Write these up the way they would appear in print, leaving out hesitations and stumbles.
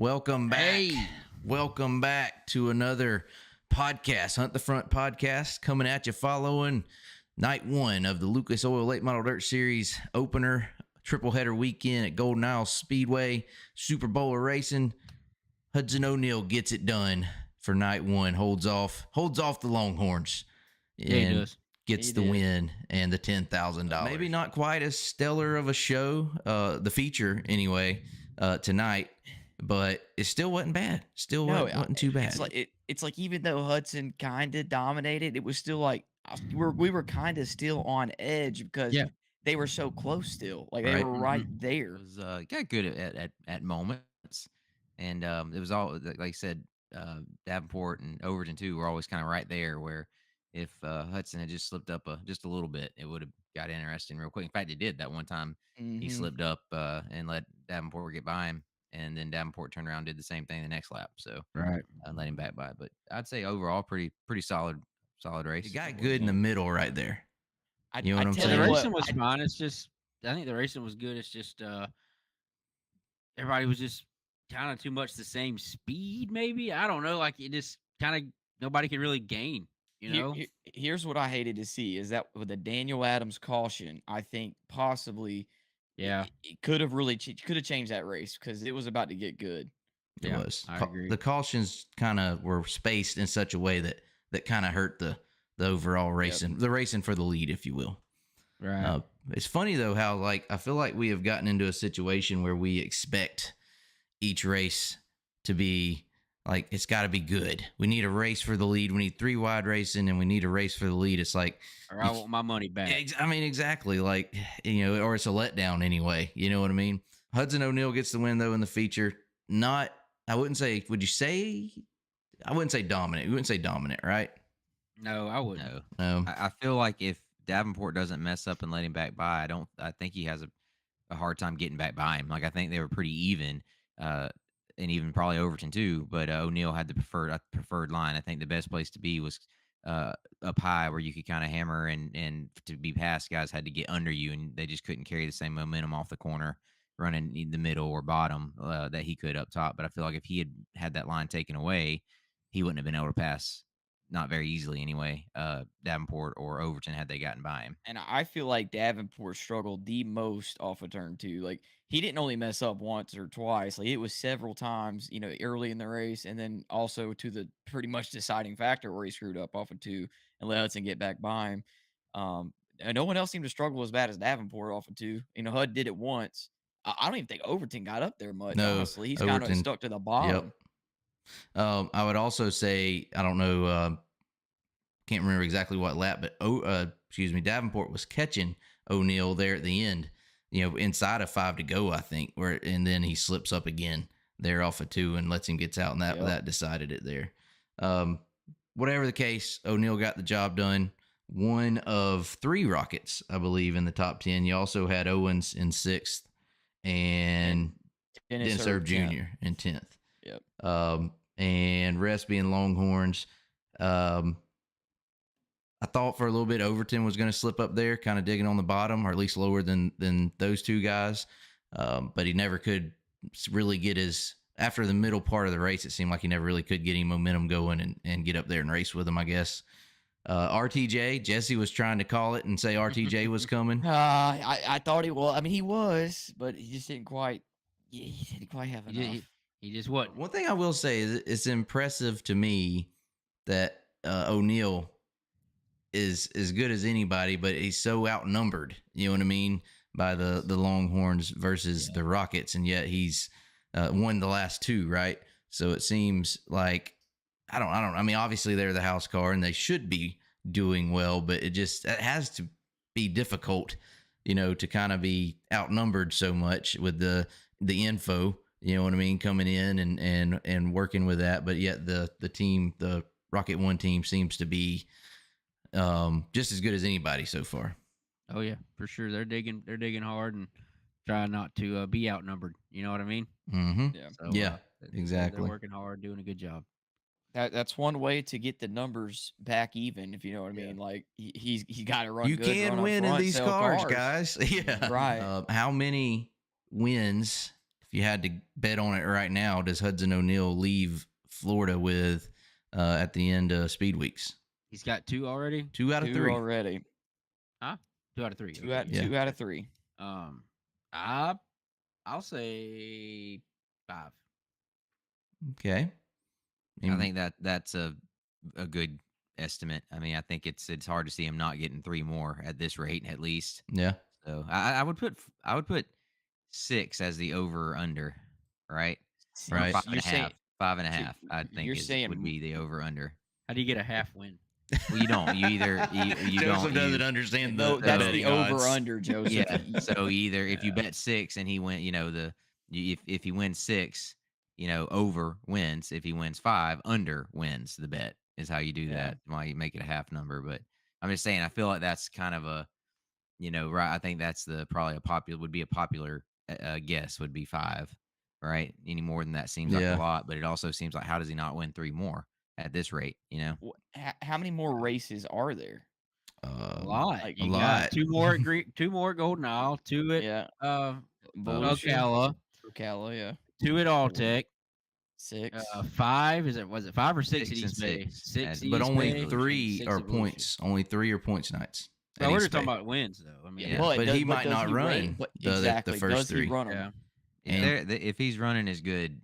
Welcome back. Hey. Welcome back to another podcast, Hunt the Front podcast, coming at you following night one of the Lucas Oil Late Model Dirt Series opener, triple header weekend at Golden Isle Speedway, Super Bowl racing. Hudson O'Neal gets it done for night one, holds off the Longhorns, and gets the win and the $10,000. Maybe not quite as stellar of a show, the feature anyway, tonight, but it still wasn't bad. Wasn't too bad. It's like even though Hudson kind of dominated, it was still like we were kind of still on edge because they were so close still. Like they were right there. It was got good at moments, and it was all like I said. Davenport and Overton too were always kind of right there. Where if Hudson had just slipped up just a little bit, it would have got interesting real quick. In fact, it did that one time. He slipped up and let Davenport get by him, and then Davenport turned around and did the same thing the next lap. So let him back by. But I'd say overall pretty solid race. You got good in the middle right there. You know what I'm saying? The racing was fine. It's just I think the racing was good. It's just everybody was just kind of too much the same speed. Maybe I don't know. Like it just kind of nobody could really gain. You know. Here's what I hated to see is that with the Daniel Adams caution, I think possibly. Yeah, it could have changed that race because it was about to get good. It was. I agree. The cautions kind of were spaced in such a way that kind of hurt the overall racing, the racing for the lead, if you will. Right. It's funny though how I feel like we have gotten into a situation where we expect each race to be like it's got to be good. We need a race for the lead. We need 3 wide racing, and we need a race for the lead. It's like, or I want my money back. I mean, exactly. Like, or it's a letdown anyway. You know what I mean? Hudson O'Neal gets the win though in the feature. I wouldn't say. Would you say? I wouldn't say dominant. You wouldn't say dominant, right? No, I wouldn't. No. I feel like if Davenport doesn't mess up and let him back by, I think he has a hard time getting back by him. Like I think they were pretty even. And even probably Overton too, but O'Neal had the preferred line. I think the best place to be was up high where you could kind of hammer and to be past guys had to get under you, and they just couldn't carry the same momentum off the corner running in the middle or bottom that he could up top. But I feel like if he had that line taken away, he wouldn't have been able to pass, not very easily anyway, Davenport or Overton had they gotten by him. And I feel like Davenport struggled the most off of turn 2. Like he didn't only mess up once or twice. Like it was several times, early in the race, and then also to the pretty much deciding factor where he screwed up off of 2 and let Hudson get back by him. And no one else seemed to struggle as bad as Davenport off of 2. Hud did it once. I don't even think Overton got up there much. No, honestly, he's kind of stuck to the bottom. Yep. I would also say I don't know. Can't remember exactly what lap, but Davenport was catching O'Neal there at the end. Inside of 5 to go, I think, and then he slips up again there off of 2 and lets him get out, and that decided it there. Whatever the case, O'Neal got the job done. One of 3 Rockets, I believe, in the top 10. You also had Owens in 6th and Dennis Erb Jr. in 10th. Yep. And rest being Longhorns. I thought for a little bit Overton was going to slip up there, kind of digging on the bottom, or at least lower than those 2 guys. But he never could really get after the middle part of the race, it seemed like he never really could get any momentum going and get up there and race with him, I guess. RTJ, Jesse was trying to call it and say RTJ was coming. I thought he was. I mean, he was, but he just didn't quite. Yeah, he didn't quite have enough. He just what? One thing I will say is it's impressive to me that O'Neal is as good as anybody, but he's so outnumbered, you know what I mean, by the Longhorns versus the Rockets, and yet he's won the last 2, right? So it seems like I mean, obviously they're the house car and they should be doing well, but it has to be difficult, to kind of be outnumbered so much with the info, you know what I mean, coming in and working with that, but yet the team, the Rocket 1 team, seems to be just as good as anybody so far. Oh yeah, for sure. They're digging hard and trying not to be outnumbered. You know what I mean? Mm-hmm. Yeah. So, exactly. They're working hard, doing a good job. That's one way to get the numbers back even, if you know what I mean. Like he's got to run. You good, can run win front, in these cars, guys. Yeah, right. How many wins you had to bet on it right now, does Hudson O'Neal leave Florida with at the end of Speedweeks? He's got 2 already. 2 out of 2 3. already. Huh? 2 out of 3. 2 out, Yeah. 2 out of 3. I'll say 5. Okay. I think that's a good estimate. I mean, I think it's hard to see him not getting 3 more at this rate, at least. Yeah. So I would put 6 as the over or under, right? Or Right. 5.5. 5.5. So I think you're saying would be the over under. How do you get a half win? Well, you don't. You either you Joseph don't. doesn't understand the that's betting the over odds. under, Joseph. Yeah. So either if you bet 6 and he went, if he wins 6, over wins. If he wins 5, under wins the bet is how you do Yeah. that. Why you make it a half number. But I'm just saying, I feel like that's kind of a, right. I think that's probably a popular guess would be 5, right? Any more than that seems like Yeah. a lot, but it also seems like, how does he not win 3 more at this rate? How many more races are there? A lot. Like, You a got lot. 2 more at 2 more at Golden Isle, 2 at Yeah. Volusia. Ocala, Ocala, yeah. 2 at Alltech. 6. 5 was it 5 or 6 at 6 and East Bay? 6 6 at at But East only Bay, and 3 6 are at Volusia. points. Only 3 are points nights. Well, at we're East just talking Bay. about wins, though. I mean, Yeah. But he might does not he run but the exactly. first Does 3. he run them? Yeah. If he's running as good,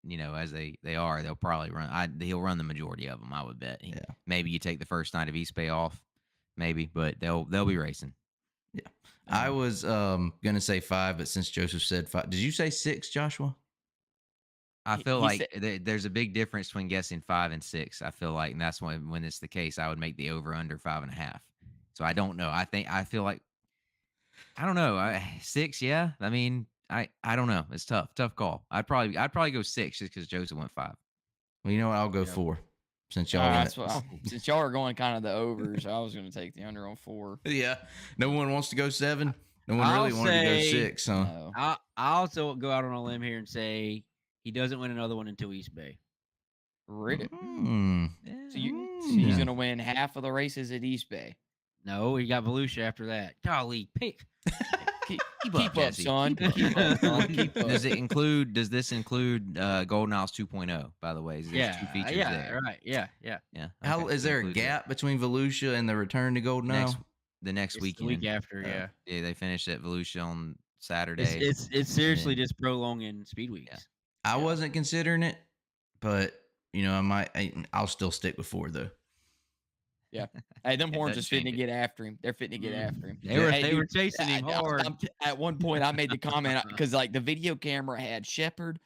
as they are, they'll probably run. He'll run the majority of them, I would bet. Yeah. Maybe you take the first night of East Bay off, maybe, but they'll be racing. Yeah. I was gonna say 5, but since Joseph said 5, did you say 6, Joshua? I feel he like there's a big difference between guessing 5 and 6. I feel like, and that's when it's the case, I would make the over under 5.5. So I don't know. I feel like, I don't know. 6, yeah. I mean, I don't know. It's tough call. I'd probably go 6 just because Joseph went 5. Well, you know what? I'll go Yeah. 4 since y'all. That's what since y'all are going kind of the overs, I was going to take the under on 4. Yeah. No one wants to go 7. No one really I'll wanted to go say- 6, huh? No. I also go out on a limb here and say he doesn't win another one until East Bay. Really? Mm. So he's going to win half of the races at East Bay. No, he got Volusia after that. Golly, pick. Keep up, up, Jesse. son. Keep up. Keep up, son. Keep up. Does this include Golden Isles 2.0? By the way, there's 2 features there. right. Yeah. Yeah. How okay, is there a include it. gap between Volusia and the return to Golden Isle? The next It's the weekend? week after, yeah. Yeah, they finished at Volusia on Saturday. It's seriously just prolonging Speedweeks. Yeah. I wasn't considering it, but I'll still stick with 4 though. Hey, them It horns doesn't is fitting to change get after him. They're fitting to get after him. They were dude, chasing him hard. At one point, I made the comment because like the video camera had Shepherd,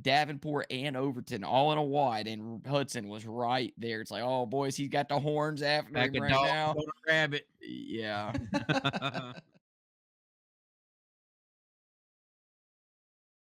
Davenport, and Overton all in a wide, and Hudson was right there. It's like, oh boys, he's got the horns after Back him a right dog now. on a rabbit. Yeah.